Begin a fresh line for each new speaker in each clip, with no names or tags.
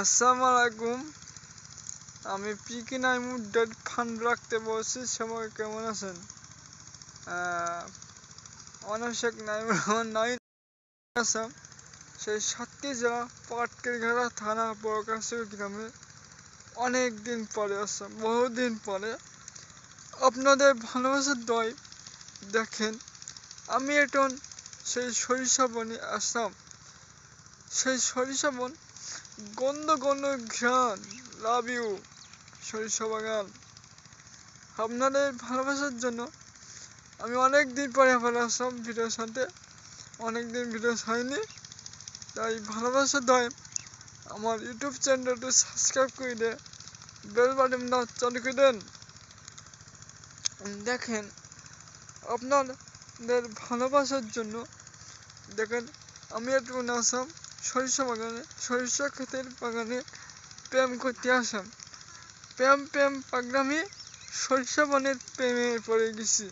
আসসালামু আলাইকুম। আমি পিকি নাইমুর ডেট ফান্ড রাখতে বলছি। সবাই কেমন আছেন? অনশেখ নাইমুর রহমান নাই আসাম, সেই সাতটি জেলা পাটকেরঘাটা থানা বড়কাশিয়া গ্রামে অনেক দিন পরে আসলাম, বহুদিন পরে আপনাদের ভালোবাসার দয় দেখেন। আমি এখন সেই সরিষা বনে আসলাম। সেই সরিষা বন গন্ধ গন্ধ ঘ্রাণ। লাভ ইউ সরিষা বাগান। আপনাদের ভালোবাসার জন্য আমি অনেক দিন পরে আবার আসলাম ভিডিওর সাথে। অনেকদিন ভিডিও হয়নি, তাই ভালোবাসার দয় আমার ইউটিউব চ্যানেলটা সাবস্ক্রাইব করে দিয়ে বেল বাটনটা চালু করে দেন। দেখেন, আপনাদের ভালোবাসার জন্য দেখেন আমি একটু আসলাম সরিষা বাগানে, সরিষা ক্ষেতের বাগানে প্রেম করতে আসলাম। প্রেম পাগলামি সরিষা বনের প্রেমে পড়ে গেছি।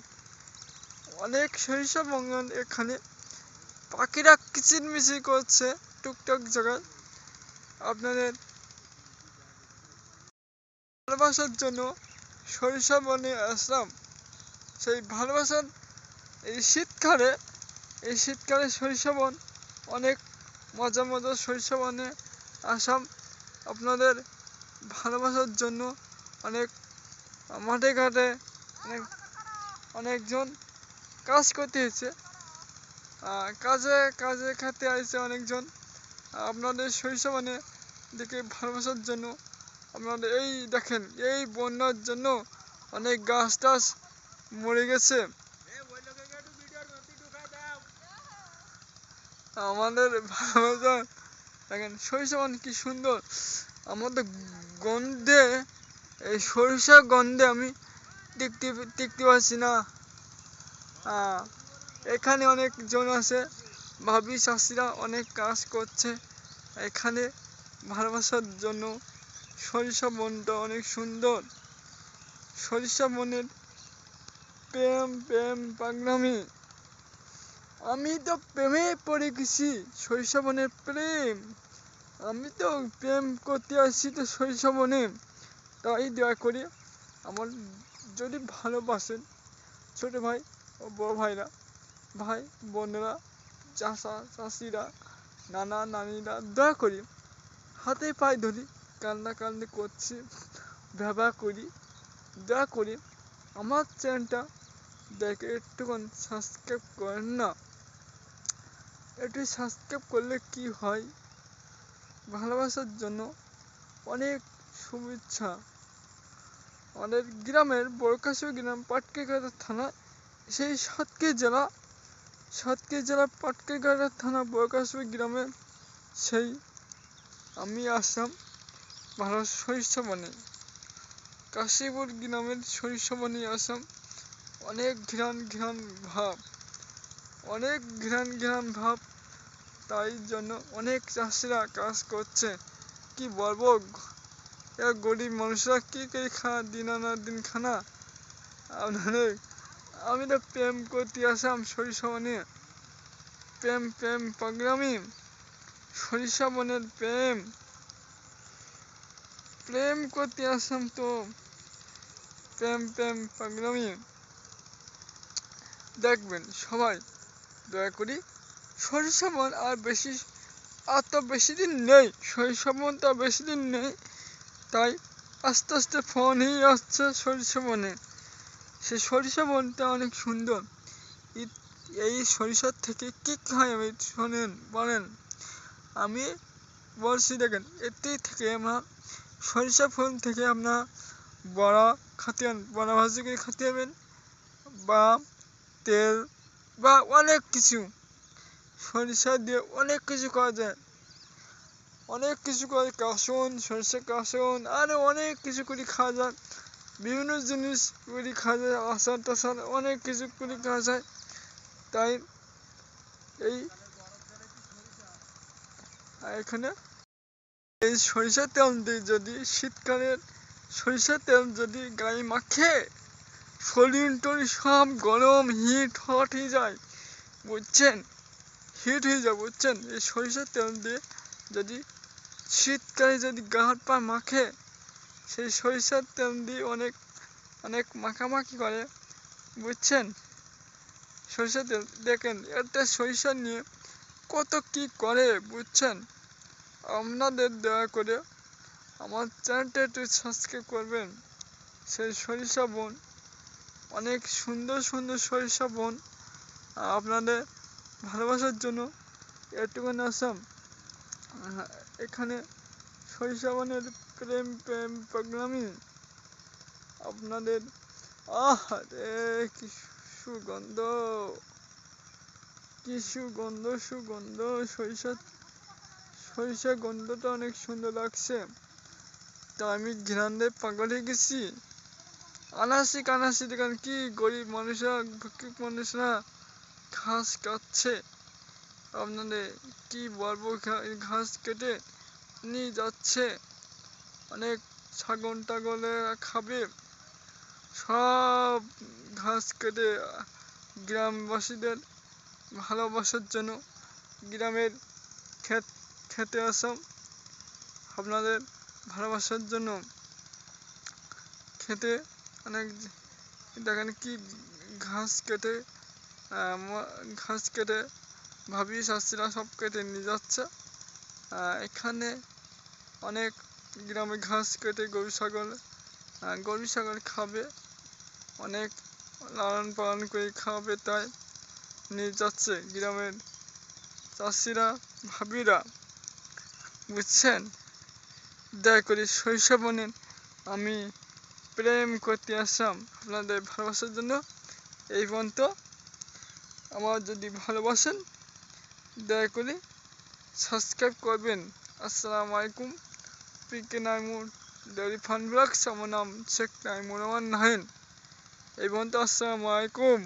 অনেক সরিষা বাগান, এখানে পাখিরা কিচিরমিচির করছে টুকটাক জায়গায়। আপনাদের ভালোবাসার জন্য সরিষা বনে আসলাম। সেই ভালোবাসার এই শীতকালে সরিষা বন অনেক মজা সরিষা বনে আসলাম আপনাদের ভালোবাসার জন্য। অনেক মাঠে ঘাটে অনেকজন কাজ করতে হয়েছে, কাজে খেতে আসছে অনেকজন। আপনাদের সরিষা বনে দেখে ভালোবাসার জন্য আপনাদের এই দেখেন, এই বন্যার জন্য অনেক গাছ টাছ মরে গেছে। আমাদের ভালোবাসা দেখেন, সরিষা বন কি সুন্দর। আমাদের গন্ধে, এই সরিষা গন্ধে আমি টিকতে পারছি না। এখানে অনেকজন আছে, ভাবি চাষিরা অনেক কাজ করছে এখানে ভালোবাসার জন্য। সরিষা বনটা অনেক সুন্দর। সরিষা বনের প্রেম পাগলামি। আমি তো প্রেমে পড়ে গেছি, সরিষা বনের প্রেম। আমি তো প্রেম করতে আসছি তো সরিষা বনে। তাই দয়া করে আমার যদি ভালোবাসেন ছোট ভাই ও বড় ভাইরা, ভাই বোনেরা, চাষিরা, নানা নানিরা, দয়া করি হাতে পায়ে ধরি, কান্নাকান্দি করছি, ব্যবহার করি, দয়া করি আমার চ্যানেলটা দেখে একটুখানি সাবস্ক্রাইব করেন না। একটু সাবস্ক্রাইব করলে কি হয়, ভালোবাসার জন্য অনেক শুভেচ্ছা। আমাদের গ্রামের বড়কাশিয়া গ্রাম পাটকেরঘাটা থানা, সেই সাতক্ষীরা জেলা পাটকেরঘাটা থানা বড়কাশিয়া গ্রামে সেই আমি আসলাম ভালো সরিষা বনে। কাশীপুর গ্রামের সরিষা বনে আসলাম। অনেক ঘ্রাণ ভাব, তাই জন্য অনেক চাষিরা কাজ করছে। কি বলবো, গরিব মানুষরা কি করে দিন আনা দিন খানা। আপনাদের আমি তো প্রেম করতে আসলাম সরিষা বনে। প্রেম পাগলামি সরিষা বনের প্রেম করতে আসলাম তো প্রেম পাগলামি দেখবেন সবাই দয়া করি। সরিষা বন আর তো বেশি দিন নেই, সরিষা বন তো বেশি দিন নেই, তাই আস্তে আস্তে ফোনই আসছে সরিষা বনে। সেই সরিষা বনটা অনেক সুন্দর। এই সরিষার থেকে কি হয় আমি শোনেন বলেন। আমি বলছি দেখেন, এটি থেকে আমরা সরিষা ফুল থেকে আপনার বড়া ভাজি করে খেতে হবেন, বা তেল বা অনেক কিছু সরিষা দিয়ে অনেক কিছু করা যায়। অনেক কিছু করে সরিষা কাসন আরো অনেক কিছু করে খাওয়া যায়। বিভিন্ন জিনিস করে খাওয়া যায়, আচার টাচার অনেক কিছু করে খাওয়া যায়। তাই এখানে এই সরিষার তেল দিয়ে যদি শীতকালের সরিষার তেল যদি গায়ে মাখে, শরীর টরীর সব গরম হট হয়ে যায়, বুঝছেন, হিট হয়ে যায় বুঝছেন। এই সরিষার তেল দিয়ে যদি শীতকালে যদি গা হাত পা মাখে, সেই সরিষার তেল দিয়ে অনেক অনেক মাখামাখি করে, বুঝছেন? সরিষার তেল দেখেন, একটা সরিষা নিয়ে কত কি করে, বুঝছেন? আপনাদের দয়া করে আমার চ্যানেলটা একটু সাবস্ক্রাইব করবেন। সেই সরিষা বন, অনেক সুন্দর সুন্দর সরিষা বন, আপনাদের ভালোবাসার জন্য একটুখানি আসাম। এখানে সরিষা বনের প্রেম প্রেম প্রোগ্রামিং আপনাদের রে কি সুগন্ধ, কি সুগন্ধ সুগন্ধ, সরিষা গন্ধটা অনেক সুন্দর লাগছে। তা আমি ঘ্রাণে পাগল হয়ে গেছি। আনাসি কানাসি দেখেন, কি গরিব মানুষরা, ভিক্ষুক মানুষরা ঘাস কাটছে। আপনাদের কি বলবো, ঘাস কেটে নিয়ে যাচ্ছে। অনেক ছাগল টাগলে খাবে, সব ঘাস কেটে গ্রামবাসীদের ভালোবাসার জন্য গ্রামের খেতে আসাম। আপনাদের ভালোবাসার জন্য খেতে অনেক দেখেন কি ঘাস কেটে ভাবি শাশুড়িরা সব কেটে নিয়ে যাচ্ছে। এখানে অনেক গ্রামে ঘাস কেটে গরু ছাগল খাবে, অনেক লালন পালন করে খাবে, তাই নিয়ে যাচ্ছে গ্রামের চাষিরা ভাবিরা, বুঝছেন? দয়া করে সরিষা বনের আমি প্রেম করতে আসলাম আপনাদের ভালোবাসার জন্য। এই পর্যন্ত। আমার যদি ভালোবাসেন দয়া করে সাবস্ক্রাইব করবেন। আসসালামু আলাইকুম। পিকে নাইমুর ডেয়ারি ফার্ম ব্লগস, আমার নাম শেখ নাইমুর রহমান নাহিন। এই পর্যন্ত। আসসালামু আলাইকুম।